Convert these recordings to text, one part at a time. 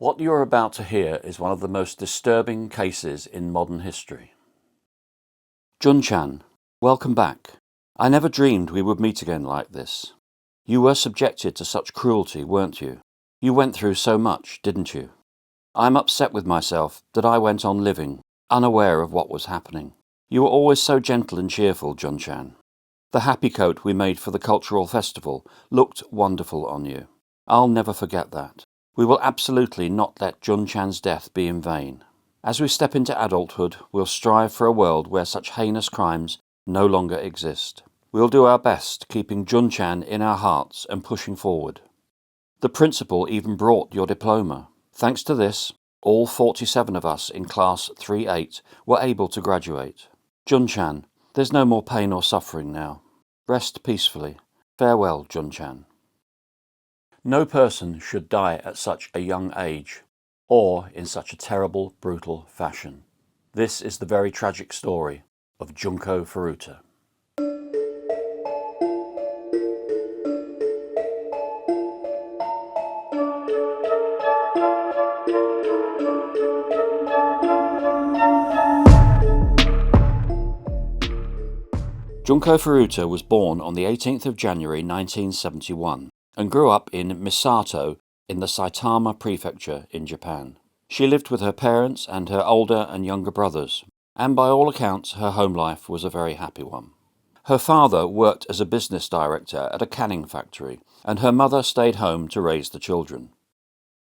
What you are about to hear is one of the most disturbing cases in modern history. Jun-chan, welcome back. I never dreamed we would meet again like this. You were subjected to such cruelty, weren't you? You went through so much, didn't you? I'm upset with myself that I went on living, unaware of what was happening. You were always so gentle and cheerful, Jun-chan. The happy coat we made for the cultural festival looked wonderful on you. I'll never forget that. We will absolutely not let Jun-chan's death be in vain. As we step into adulthood, we'll strive for a world where such heinous crimes no longer exist. We'll do our best, keeping Jun-chan in our hearts and pushing forward. The principal even brought your diploma. Thanks to this, all 47 of us in Class 3-8 were able to graduate. Jun-chan, there's no more pain or suffering now. Rest peacefully. Farewell, Jun-chan. No person should die at such a young age, or in such a terrible, brutal fashion. This is the very tragic story of Junko Furuta. Junko Furuta was born on the 18th of January 1971 and grew up in Misato in the Saitama Prefecture in Japan. She lived with her parents and her older and younger brothers, and by all accounts her home life was a very happy one. Her father worked as a business director at a canning factory, and her mother stayed home to raise the children.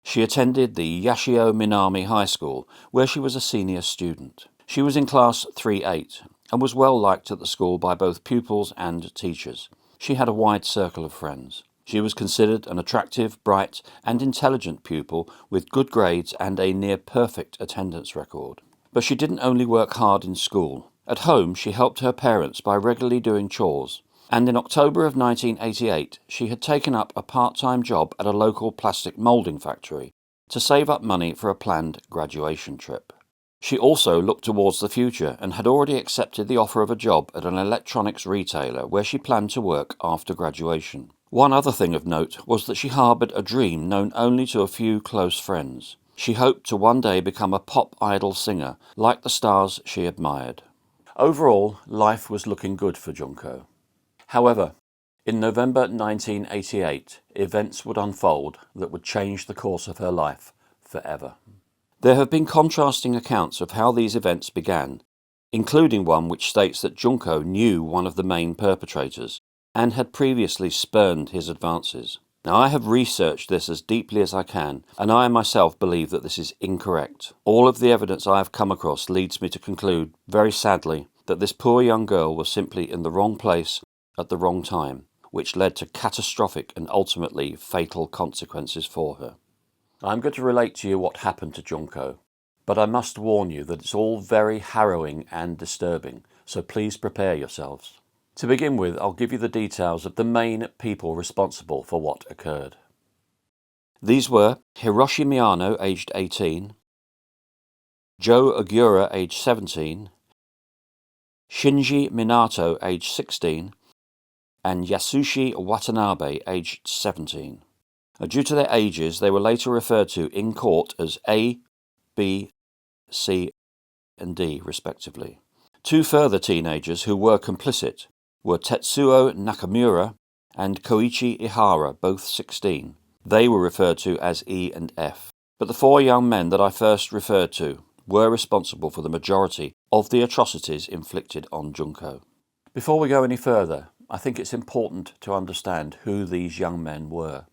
She attended the Yashio Minami High School, where she was a senior student. She was in Class 3-8 and was well liked at the school by both pupils and teachers. She had a wide circle of friends. She was considered an attractive, bright and intelligent pupil with good grades and a near-perfect attendance record. But she didn't only work hard in school. At home she helped her parents by regularly doing chores, and in October of 1988 she had taken up a part-time job at a local plastic moulding factory to save up money for a planned graduation trip. She also looked towards the future and had already accepted the offer of a job at an electronics retailer where she planned to work after graduation. One other thing of note was that she harboured a dream known only to a few close friends. She hoped to one day become a pop idol singer, like the stars she admired. Overall, life was looking good for Junko. However, in November 1988, events would unfold that would change the course of her life forever. There have been contrasting accounts of how these events began, including one which states that Junko knew one of the main perpetrators and had previously spurned his advances. Now, I have researched this as deeply as I can, and I myself believe that this is incorrect. All of the evidence I have come across leads me to conclude, very sadly, that this poor young girl was simply in the wrong place at the wrong time, which led to catastrophic and ultimately fatal consequences for her. I'm going to relate to you what happened to Junko, but I must warn you that it's all very harrowing and disturbing, so please prepare yourselves. To begin with, I'll give you the details of the main people responsible for what occurred. These were Hiroshi Miyano, aged 18, Joe Ogura, aged 17, Shinji Minato, aged 16, and Yasushi Watanabe, aged 17. Due to their ages, they were later referred to in court as A, B, C, and D, respectively. Two further teenagers who were complicit were Tetsuo Nakamura and Koichi Ihara, both 16. They were referred to as E and F. But the four young men that I first referred to were responsible for the majority of the atrocities inflicted on Junko. Before we go any further, I think it's important to understand who these young men were.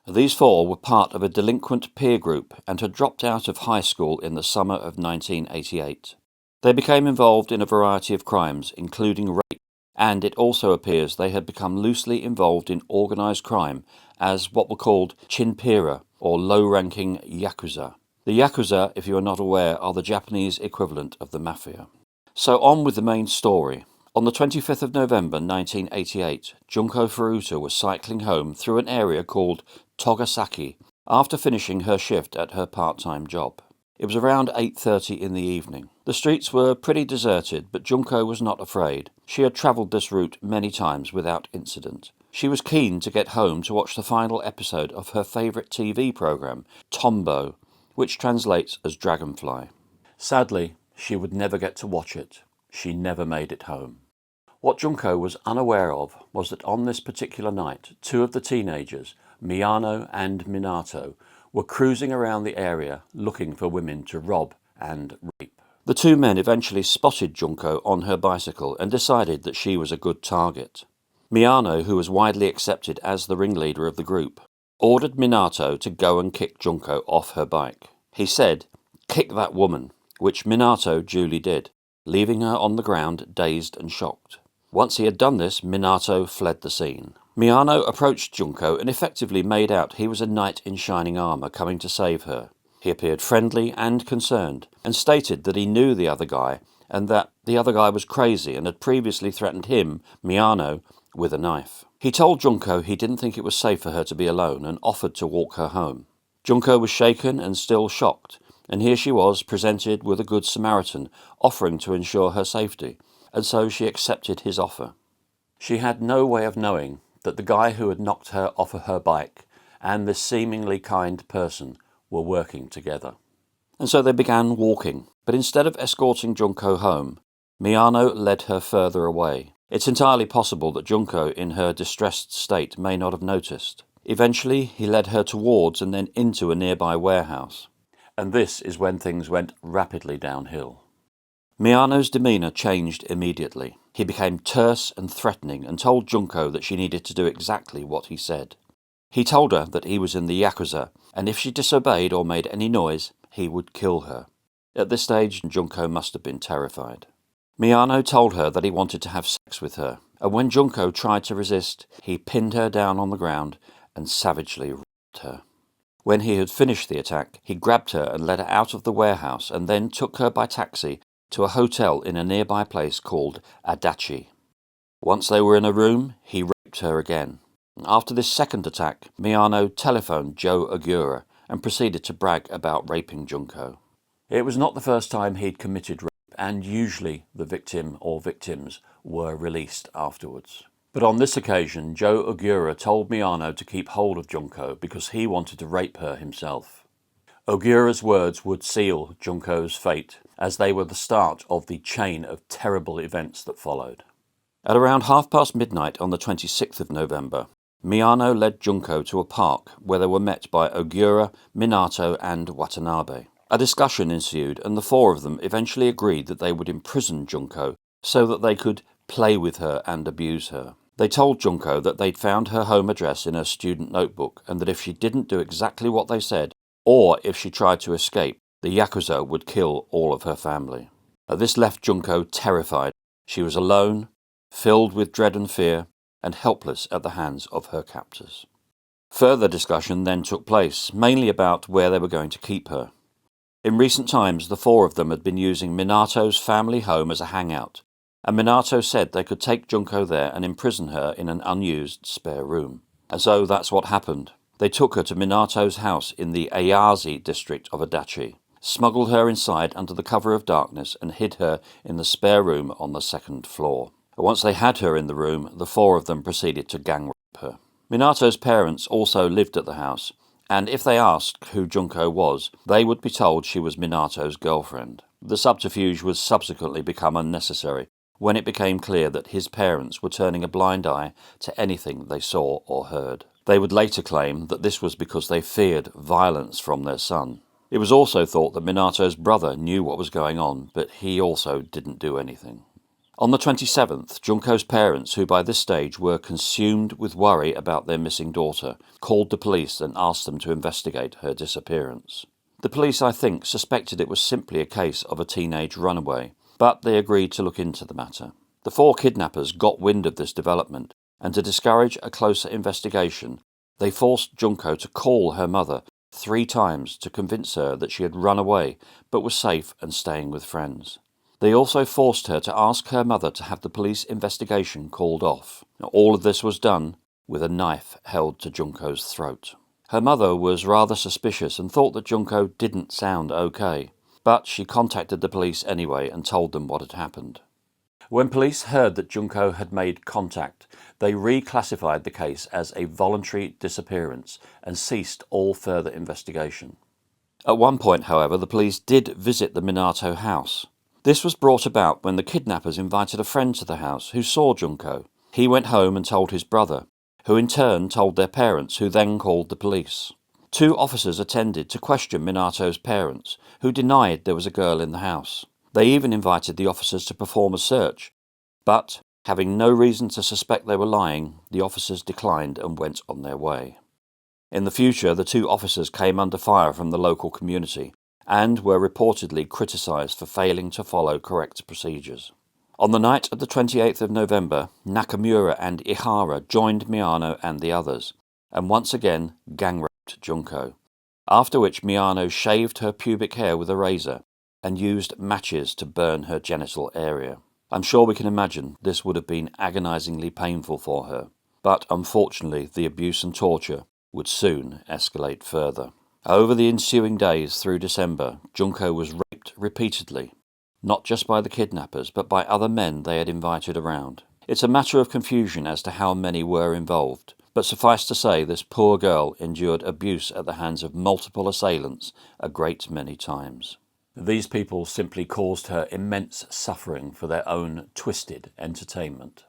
These four were part of a delinquent peer group and had dropped out of high school in the summer of 1988. They became involved in a variety of crimes, including rape, and it also appears they had become loosely involved in organised crime as what were called chinpira, or low-ranking yakuza. The yakuza, if you are not aware, are the Japanese equivalent of the mafia. So on with the main story. On the 25th of November 1988, Junko Furuta was cycling home through an area called Togasaki after finishing her shift at her part-time job. It was around 8:30 in the evening. The streets were pretty deserted, but Junko was not afraid. She had travelled this route many times without incident. She was keen to get home to watch the final episode of her favourite TV programme, Tombo, which translates as dragonfly. Sadly, she would never get to watch it. She never made it home. What Junko was unaware of was that on this particular night, two of the teenagers, Miyano and Minato, were cruising around the area looking for women to rob and rape. The two men eventually spotted Junko on her bicycle and decided that she was a good target. Miyano, who was widely accepted as the ringleader of the group, ordered Minato to go and kick Junko off her bike. He said, "Kick that woman," which Minato duly did, leaving her on the ground dazed and shocked. Once he had done this, Minato fled the scene. Miyano approached Junko and effectively made out he was a knight in shining armour coming to save her. He appeared friendly and concerned, and stated that he knew the other guy, and that the other guy was crazy and had previously threatened him, Miyano, with a knife. He told Junko he didn't think it was safe for her to be alone and offered to walk her home. Junko was shaken and still shocked, and here she was presented with a good Samaritan offering to ensure her safety, and so she accepted his offer. She had no way of knowing that the guy who had knocked her off of her bike and this seemingly kind person were working together. And so they began walking, but instead of escorting Junko home, Miyano led her further away. It's entirely possible that Junko, in her distressed state, may not have noticed. Eventually, he led her towards and then into a nearby warehouse. And this is when things went rapidly downhill. Miyano's demeanour changed immediately. He became terse and threatening and told Junko that she needed to do exactly what he said. He told her that he was in the Yakuza, and if she disobeyed or made any noise, he would kill her. At this stage, Junko must have been terrified. Miyano told her that he wanted to have sex with her, and when Junko tried to resist, he pinned her down on the ground and savagely raped her. When he had finished the attack, he grabbed her and led her out of the warehouse and then took her by taxi to a hotel in a nearby place called Adachi. Once they were in a room, he raped her again. After this second attack, Miyano telephoned Joe Ogura and proceeded to brag about raping Junko. It was not the first time he'd committed rape, and usually the victim or victims were released afterwards. But on this occasion, Joe Ogura told Miyano to keep hold of Junko because he wanted to rape her himself. Ogura's words would seal Junko's fate, as they were the start of the chain of terrible events that followed. At around midnight on the 26th of November, Miyano led Junko to a park where they were met by Ogura, Minato and Watanabe. A discussion ensued and the four of them eventually agreed that they would imprison Junko so that they could play with her and abuse her. They told Junko that they'd found her home address in her student notebook and that if she didn't do exactly what they said, or if she tried to escape, the Yakuza would kill all of her family. This left Junko terrified. She was alone, filled with dread and fear, and helpless at the hands of her captors. Further discussion then took place, mainly about where they were going to keep her. In recent times, the four of them had been using Minato's family home as a hangout, and Minato said they could take Junko there and imprison her in an unused spare room. And so that's what happened. They took her to Minato's house in the Ayazi district of Adachi, smuggled her inside under the cover of darkness and hid her in the spare room on the second floor. Once they had her in the room, the four of them proceeded to gang rape her. Minato's parents also lived at the house, and if they asked who Junko was, they would be told she was Minato's girlfriend. The subterfuge was subsequently become unnecessary when it became clear that his parents were turning a blind eye to anything they saw or heard. They would later claim that this was because they feared violence from their son. It was also thought that Minato's brother knew what was going on, but he also didn't do anything. On the 27th, Junko's parents, who by this stage were consumed with worry about their missing daughter, called the police and asked them to investigate her disappearance. The police, I think, suspected it was simply a case of a teenage runaway, but they agreed to look into the matter. The four kidnappers got wind of this development, and to discourage a closer investigation, they forced Junko to call her mother 3 times to convince her that she had run away but was safe and staying with friends. They also forced her to ask her mother to have the police investigation called off. All of this was done with a knife held to Junko's throat. Her mother was rather suspicious and thought that Junko didn't sound okay, but she contacted the police anyway and told them what had happened. When police heard that Junko had made contact, they reclassified the case as a voluntary disappearance and ceased all further investigation. At one point, however, the police did visit the Minato house. This was brought about when the kidnappers invited a friend to the house who saw Junko. He went home and told his brother, who in turn told their parents, who then called the police. 2 officers attended to question Minato's parents, who denied there was a girl in the house. They even invited the officers to perform a search, but, having no reason to suspect they were lying, the officers declined and went on their way. In the future, the 2 officers came under fire from the local community and were reportedly criticised for failing to follow correct procedures. On the night of the 28th of November, Nakamura and Ihara joined Miyano and the others, and once again gang-raped Junko, after which Miyano shaved her pubic hair with a razor and used matches to burn her genital area. I'm sure we can imagine this would have been agonisingly painful for her, but unfortunately the abuse and torture would soon escalate further. Over the ensuing days through December, Junko was raped repeatedly, not just by the kidnappers, but by other men they had invited around. It's a matter of confusion as to how many were involved, but suffice to say this poor girl endured abuse at the hands of multiple assailants a great many times. These people simply caused her immense suffering for their own twisted entertainment.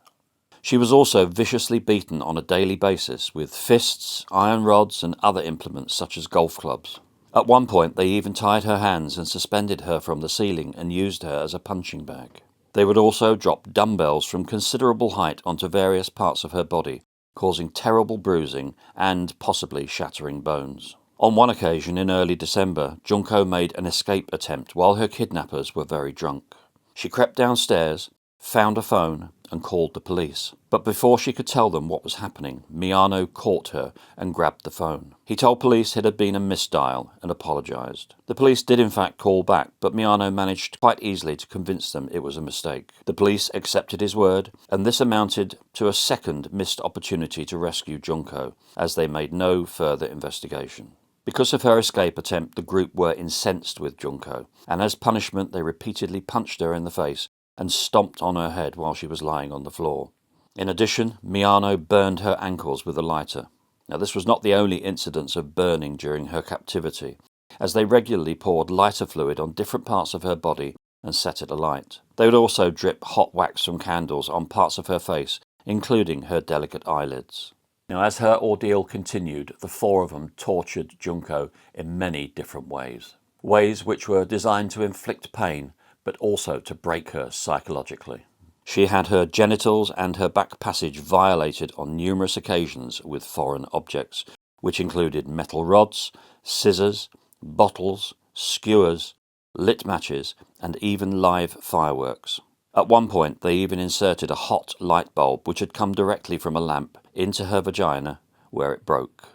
She was also viciously beaten on a daily basis with fists, iron rods and other implements such as golf clubs. At one point they even tied her hands and suspended her from the ceiling and used her as a punching bag. They would also drop dumbbells from considerable height onto various parts of her body, causing terrible bruising and possibly shattering bones. On one occasion in early December, Junko made an escape attempt while her kidnappers were very drunk. She crept downstairs, found a phone and called the police. But before she could tell them what was happening, Miyano caught her and grabbed the phone. He told police it had been a misdial and apologised. The police did in fact call back, but Miyano managed quite easily to convince them it was a mistake. The police accepted his word, and this amounted to a second missed opportunity to rescue Junko, as they made no further investigation. Because of her escape attempt, the group were incensed with Junko, and as punishment they repeatedly punched her in the face and stomped on her head while she was lying on the floor. In addition, Miyano burned her ankles with a lighter. Now, this was not the only incidence of burning during her captivity, as they regularly poured lighter fluid on different parts of her body and set it alight. They would also drip hot wax from candles on parts of her face, including her delicate eyelids. Now, as her ordeal continued, the 4 of them tortured Junko in many different ways. Ways which were designed to inflict pain, but also to break her psychologically. She had her genitals and her back passage violated on numerous occasions with foreign objects, which included metal rods, scissors, bottles, skewers, lit matches, and even live fireworks. At one point, they even inserted a hot light bulb, which had come directly from a lamp, into her vagina, where it broke.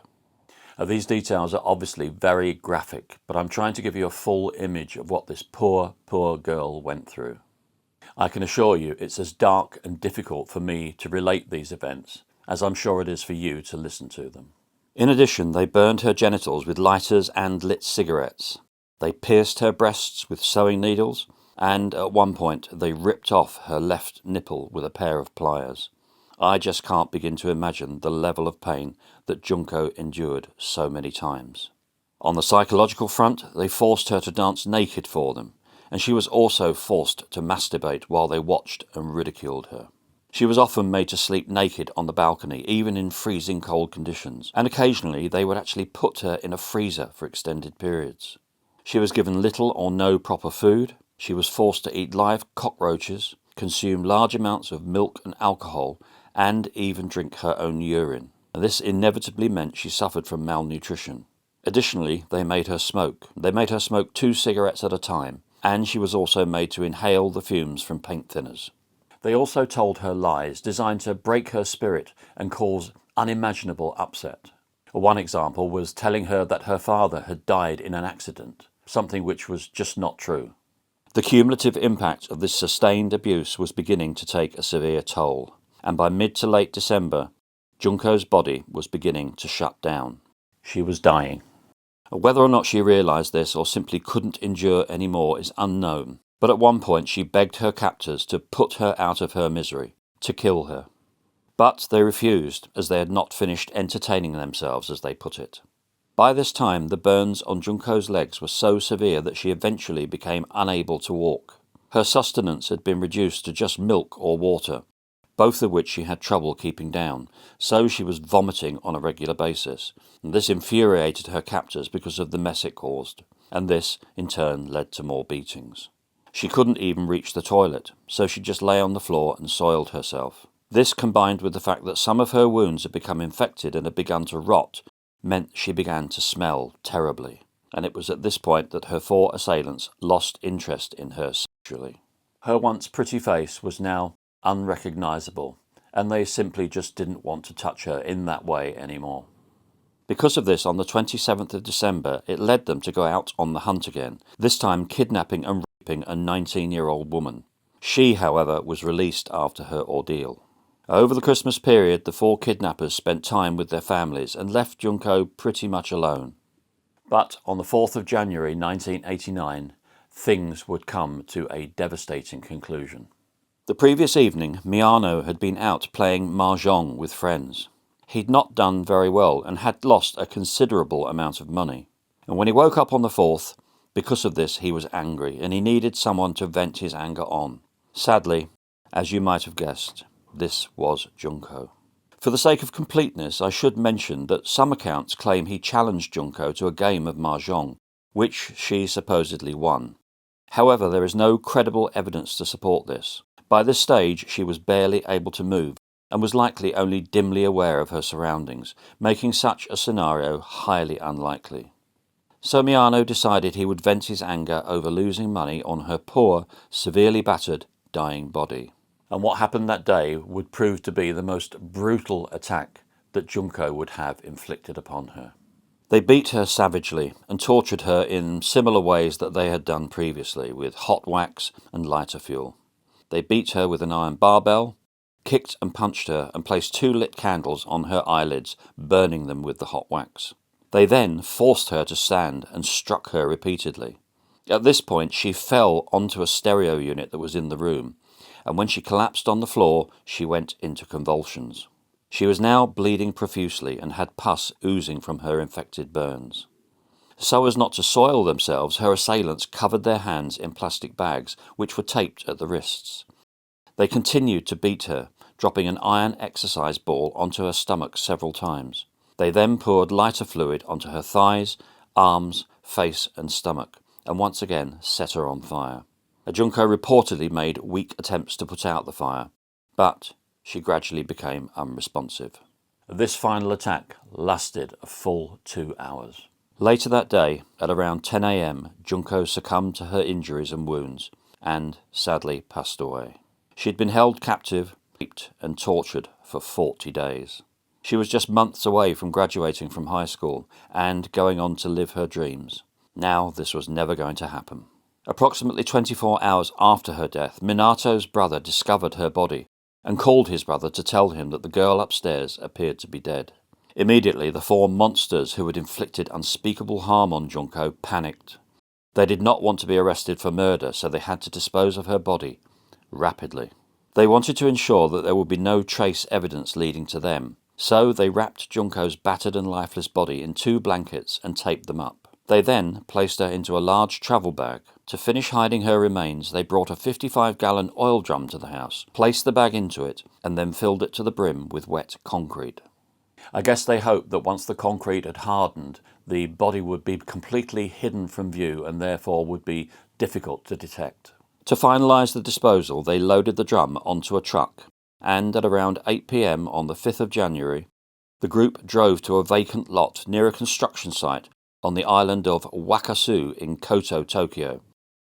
Now, these details are obviously very graphic, but I'm trying to give you a full image of what this poor girl went through. I can assure you it's as dark and difficult for me to relate these events as I'm sure it is for you to listen to them. In addition, they burned her genitals with lighters and lit cigarettes. They pierced her breasts with sewing needles, and at one point they ripped off her left nipple with a pair of pliers. I just can't begin to imagine the level of pain that Junko endured so many times. On the psychological front, they forced her to dance naked for them, and she was also forced to masturbate while they watched and ridiculed her. She was often made to sleep naked on the balcony, even in freezing cold conditions, and occasionally they would actually put her in a freezer for extended periods. She was given little or no proper food. She was forced to eat live cockroaches, consume large amounts of milk and alcohol, and even drink her own urine. This inevitably meant she suffered from malnutrition. Additionally, they made her smoke. They made her smoke 2 cigarettes at a time, and she was also made to inhale the fumes from paint thinners. They also told her lies designed to break her spirit and cause unimaginable upset. One example was telling her that her father had died in an accident, something which was just not true. The cumulative impact of this sustained abuse was beginning to take a severe toll, and by mid to late December, Junko's body was beginning to shut down. She was dying. Whether or not she realised this or simply couldn't endure any more is unknown, but at one point she begged her captors to put her out of her misery, to kill her. But they refused, as they had not finished entertaining themselves, as they put it. By this time, the burns on Junko's legs were so severe that she eventually became unable to walk. Her sustenance had been reduced to just milk or water, both of which she had trouble keeping down, so she was vomiting on a regular basis, and this infuriated her captors because of the mess it caused, and this, in turn, led to more beatings. She couldn't even reach the toilet, so she just lay on the floor and soiled herself. This, combined with the fact that some of her wounds had become infected and had begun to rot, meant she began to smell terribly, and it was at this point that her 4 assailants lost interest in her sexually. Her once pretty face was now unrecognisable, and they simply just didn't want to touch her in that way anymore. Because of this, on the 27th of December, it led them to go out on the hunt again, this time kidnapping and raping a 19-year-old woman. She, however, was released after her ordeal. Over the Christmas period, the 4 kidnappers spent time with their families and left Junko pretty much alone. But on the 4th of January 1989, things would come to a devastating conclusion. The previous evening, Miyano had been out playing mahjong with friends. He'd not done very well and had lost a considerable amount of money. And when he woke up on the 4th, because of this he was angry and he needed someone to vent his anger on. Sadly, as you might have guessed, this was Junko. For the sake of completeness, I should mention that some accounts claim he challenged Junko to a game of mahjong, which she supposedly won. However, there is no credible evidence to support this. By this stage, she was barely able to move and was likely only dimly aware of her surroundings, making such a scenario highly unlikely. So Miyano decided he would vent his anger over losing money on her poor, severely battered, dying body. And what happened that day would prove to be the most brutal attack that Junko would have inflicted upon her. They beat her savagely and tortured her in similar ways that they had done previously, with hot wax and lighter fuel. They beat her with an iron barbell, kicked and punched her, and placed 2 lit candles on her eyelids, burning them with the hot wax. They then forced her to stand and struck her repeatedly. At this point, she fell onto a stereo unit that was in the room, and when she collapsed on the floor, she went into convulsions. She was now bleeding profusely and had pus oozing from her infected burns. So as not to soil themselves, her assailants covered their hands in plastic bags, which were taped at the wrists. They continued to beat her, dropping an iron exercise ball onto her stomach several times. They then poured lighter fluid onto her thighs, arms, face and stomach, and once again set her on fire. Junko reportedly made weak attempts to put out the fire, but she gradually became unresponsive. This final attack lasted a full 2 hours. Later that day, at around 10 a.m, Junko succumbed to her injuries and wounds, and sadly passed away. She had been held captive, raped and tortured for 40 days. She was just months away from graduating from high school and going on to live her dreams. Now this was never going to happen. Approximately 24 hours after her death, Minato's brother discovered her body and called his brother to tell him that the girl upstairs appeared to be dead. Immediately, the 4 monsters who had inflicted unspeakable harm on Junko panicked. They did not want to be arrested for murder, so they had to dispose of her body rapidly. They wanted to ensure that there would be no trace evidence leading to them, so they wrapped Junko's battered and lifeless body in 2 blankets and taped them up. They then placed her into a large travel bag. To finish hiding her remains, they brought a 55-gallon oil drum to the house, placed the bag into it, and then filled it to the brim with wet concrete. I guess they hoped that once the concrete had hardened, the body would be completely hidden from view and therefore would be difficult to detect. To finalise the disposal, they loaded the drum onto a truck, and at around 8 p.m. on the 5th of January, the group drove to a vacant lot near a construction site on the island of Wakasu in Koto, Tokyo,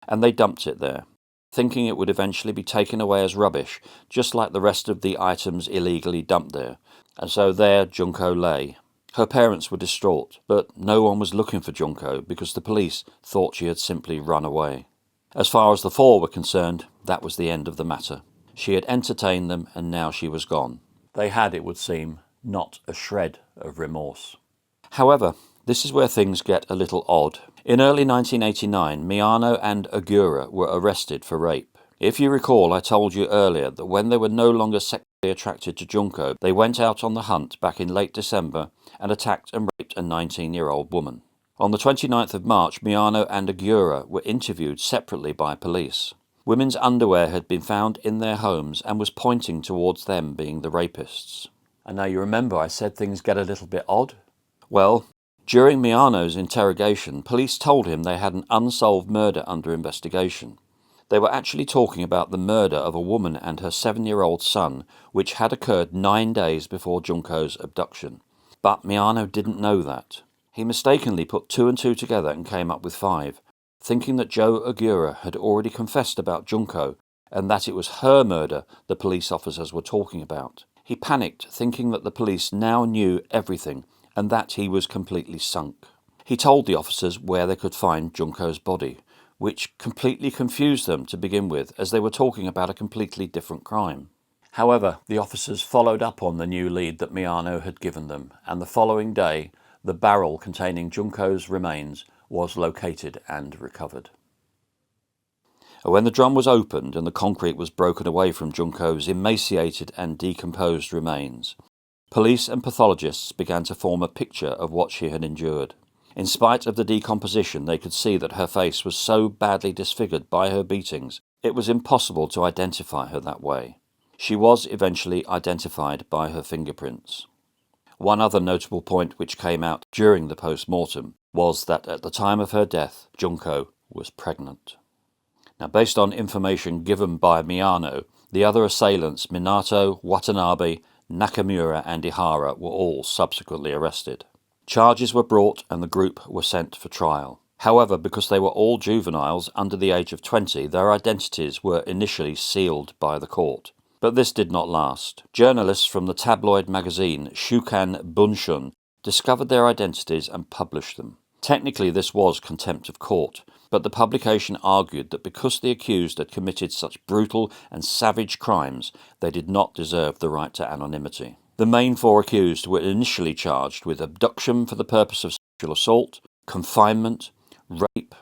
and they dumped it there, thinking it would eventually be taken away as rubbish, just like the rest of the items illegally dumped there. And so there Junko lay. Her parents were distraught, but no one was looking for Junko because the police thought she had simply run away. As far as the 4 were concerned, that was the end of the matter. She had entertained them and now she was gone. They had, it would seem, not a shred of remorse. However, this is where things get a little odd. In early 1989, Miyano and Ogura were arrested for rape. If you recall, I told you earlier that when they were no longer sexually attracted to Junko, they went out on the hunt back in late December and attacked and raped a 19-year-old woman. On the 29th of March, Miyano and Ogura were interviewed separately by police. Women's underwear had been found in their homes and was pointing towards them being the rapists. And now you remember I said things get a little bit odd? Well, during Miyano's interrogation, police told him they had an unsolved murder under investigation. They were actually talking about the murder of a woman and her 7-year-old son, which had occurred 9 days before Junko's abduction. But Miyano didn't know that. He mistakenly put 2 and 2 together and came up with 5, thinking that Joe Ogura had already confessed about Junko and that it was her murder the police officers were talking about. He panicked, thinking that the police now knew everything and that he was completely sunk. He told the officers where they could find Junko's body, which completely confused them to begin with, as they were talking about a completely different crime. However, the officers followed up on the new lead that Miyano had given them, and the following day, the barrel containing Junko's remains was located and recovered. When the drum was opened and the concrete was broken away from Junko's emaciated and decomposed remains, police and pathologists began to form a picture of what she had endured. In spite of the decomposition, they could see that her face was so badly disfigured by her beatings, it was impossible to identify her that way. She was eventually identified by her fingerprints. One other notable point which came out during the post-mortem was that at the time of her death, Junko was pregnant. Now, based on information given by Miyano, the other assailants, Minato, Watanabe, Nakamura and Ihara, were all subsequently arrested. Charges were brought and the group were sent for trial. However, because they were all juveniles under the age of 20, their identities were initially sealed by the court. But this did not last. Journalists from the tabloid magazine Shukan Bunshun discovered their identities and published them. Technically, this was contempt of court, but the publication argued that because the accused had committed such brutal and savage crimes, they did not deserve the right to anonymity. The main 4 accused were initially charged with abduction for the purpose of sexual assault, confinement, rape,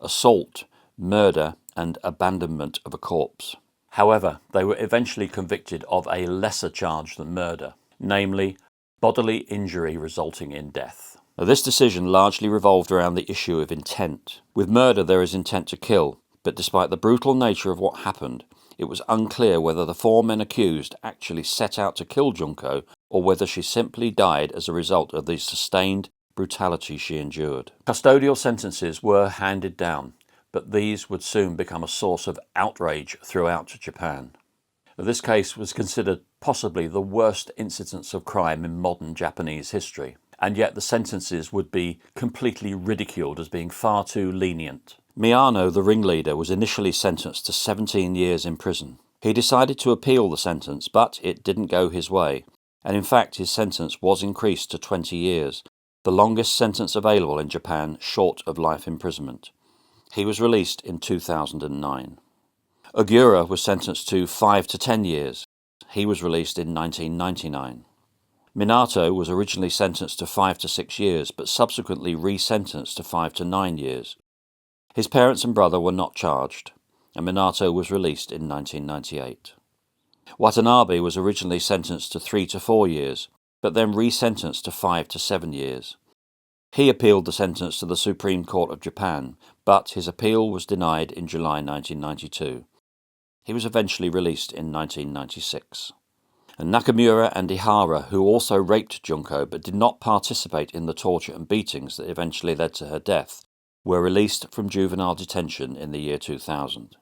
assault, murder, and abandonment of a corpse. However, they were eventually convicted of a lesser charge than murder, namely bodily injury resulting in death. Now, this decision largely revolved around the issue of intent. With murder there is intent to kill, but despite the brutal nature of what happened, it was unclear whether the 4 men accused actually set out to kill Junko or whether she simply died as a result of the sustained brutality she endured. Custodial sentences were handed down, but these would soon become a source of outrage throughout Japan. This case was considered possibly the worst incidence of crime in modern Japanese history, and yet the sentences would be completely ridiculed as being far too lenient. Miyano, the ringleader, was initially sentenced to 17 years in prison. He decided to appeal the sentence, but it didn't go his way, and in fact his sentence was increased to 20 years, the longest sentence available in Japan short of life imprisonment. He was released in 2009. Ogura was sentenced to 5 to 10 years. He was released in 1999. Minato was originally sentenced to 5 to 6 years, but subsequently resentenced to 5 to 9 years. His parents and brother were not charged, and Minato was released in 1998. Watanabe was originally sentenced to 3 to 4 years, but then resentenced to 5 to 7 years. He appealed the sentence to the Supreme Court of Japan, but his appeal was denied in July 1992. He was eventually released in 1996. And Nakamura and Ihara, who also raped Junko but did not participate in the torture and beatings that eventually led to her death, were released from juvenile detention in the year 2000.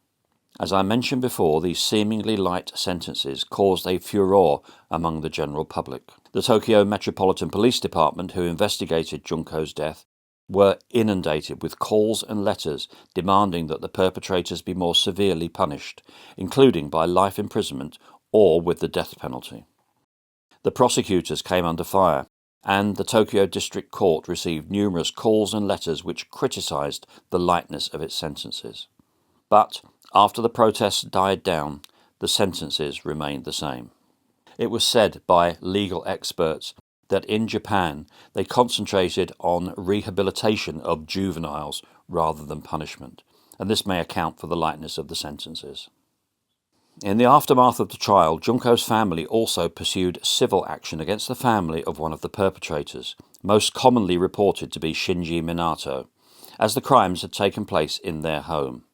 As I mentioned before, these seemingly light sentences caused a furore among the general public. The Tokyo Metropolitan Police Department, who investigated Junko's death, were inundated with calls and letters demanding that the perpetrators be more severely punished, including by life imprisonment or with the death penalty. The prosecutors came under fire, and the Tokyo District Court received numerous calls and letters which criticised the lightness of its sentences. But after the protests died down, the sentences remained the same. It was said by legal experts that in Japan they concentrated on rehabilitation of juveniles rather than punishment, and this may account for the lightness of the sentences. In the aftermath of the trial, Junko's family also pursued civil action against the family of one of the perpetrators, most commonly reported to be Shinji Minato, as the crimes had taken place in their home.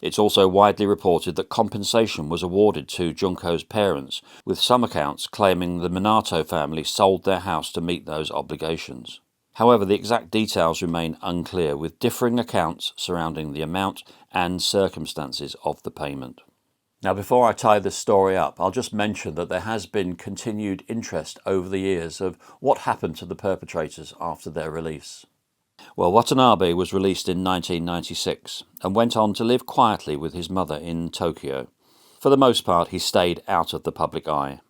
It's also widely reported that compensation was awarded to Junko's parents, with some accounts claiming the Minato family sold their house to meet those obligations. However, the exact details remain unclear, with differing accounts surrounding the amount and circumstances of the payment. Now, before I tie this story up, I'll just mention that there has been continued interest over the years of what happened to the perpetrators after their release. Well, Watanabe was released in 1996 and went on to live quietly with his mother in Tokyo. For the most part, he stayed out of the public eye.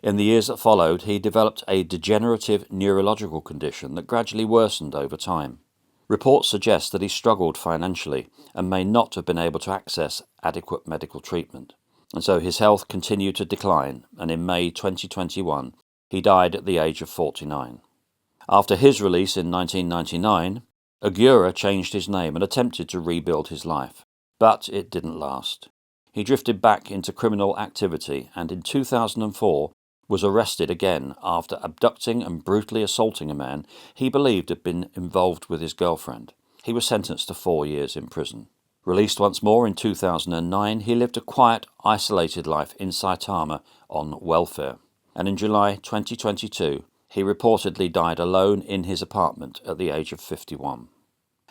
In the years that followed, he developed a degenerative neurological condition that gradually worsened over time. Reports suggest that he struggled financially and may not have been able to access adequate medical treatment, and so his health continued to decline, and in May 2021 he died at the age of 49. After his release in 1999, Ogura changed his name and attempted to rebuild his life, but it didn't last. He drifted back into criminal activity and in 2004 was arrested again after abducting and brutally assaulting a man he believed had been involved with his girlfriend. He was sentenced to 4 years in prison. Released once more in 2009, he lived a quiet, isolated life in Saitama on welfare, and in July 2022 he reportedly died alone in his apartment at the age of 51.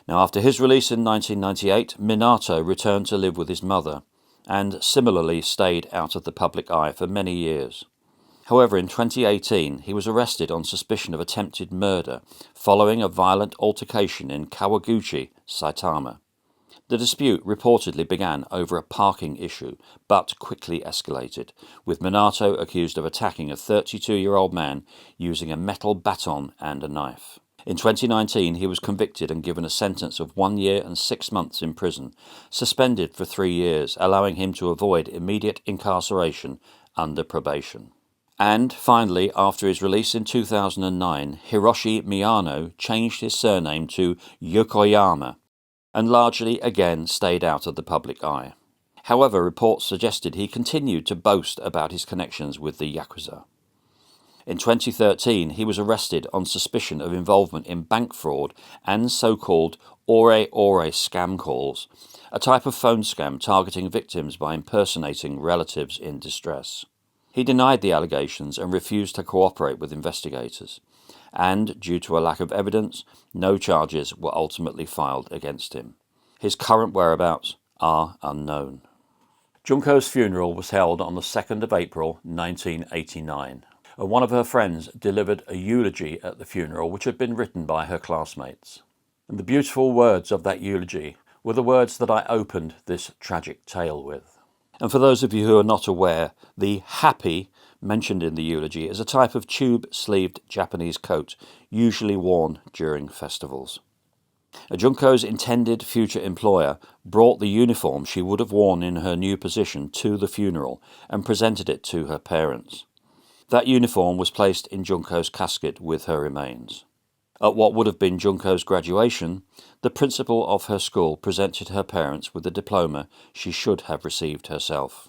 Now, after his release in 1998, Minato returned to live with his mother and similarly stayed out of the public eye for many years. However, in 2018 he was arrested on suspicion of attempted murder following a violent altercation in Kawaguchi, Saitama. The dispute reportedly began over a parking issue, but quickly escalated, with Minato accused of attacking a 32-year-old man using a metal baton and a knife. In 2019 he was convicted and given a sentence of 1 year and 6 months in prison, suspended for 3 years, allowing him to avoid immediate incarceration under probation. And finally, after his release in 2009, Hiroshi Miyano changed his surname to Yokoyama and largely again stayed out of the public eye. However, reports suggested he continued to boast about his connections with the Yakuza. In 2013, he was arrested on suspicion of involvement in bank fraud and so-called ore-ore scam calls, a type of phone scam targeting victims by impersonating relatives in distress. He denied the allegations and refused to cooperate with investigators, and, due to a lack of evidence, no charges were ultimately filed against him. His current whereabouts are unknown. Junko's funeral was held on the 2nd of April 1989, and one of her friends delivered a eulogy at the funeral which had been written by her classmates. And the beautiful words of that eulogy were the words that I opened this tragic tale with. And for those of you who are not aware, the happy mentioned in the eulogy is a type of tube-sleeved Japanese coat usually worn during festivals. Junko's intended future employer brought the uniform she would have worn in her new position to the funeral and presented it to her parents. That uniform was placed in Junko's casket with her remains. At what would have been Junko's graduation, the principal of her school presented her parents with a diploma she should have received herself.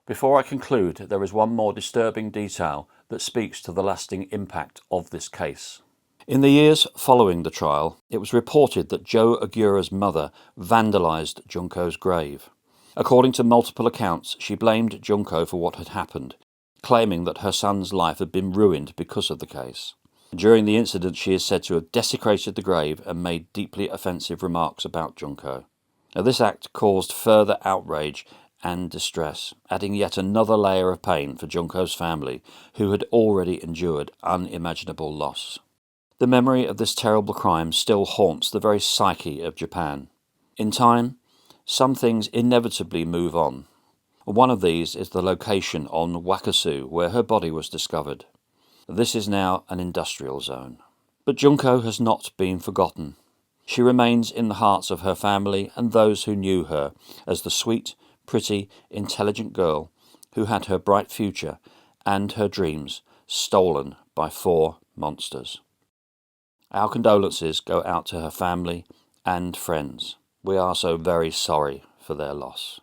Before I conclude, there is one more disturbing detail that speaks to the lasting impact of this case. In the years following the trial, it was reported that Joe Ogura's mother vandalized Junko's grave. According to multiple accounts, she blamed Junko for what had happened, claiming that her son's life had been ruined because of the case. During the incident, she is said to have desecrated the grave and made deeply offensive remarks about Junko. Now, this act caused further outrage and distress, adding yet another layer of pain for Junko's family, who had already endured unimaginable loss. The memory of this terrible crime still haunts the very psyche of Japan. In time, some things inevitably move on. One of these is the location on Wakasu where her body was discovered. This is now an industrial zone. But Junko has not been forgotten. She remains in the hearts of her family and those who knew her as the sweet, pretty, intelligent girl who had her bright future and her dreams stolen by 4 monsters. Our condolences go out to her family and friends. We are so very sorry for their loss.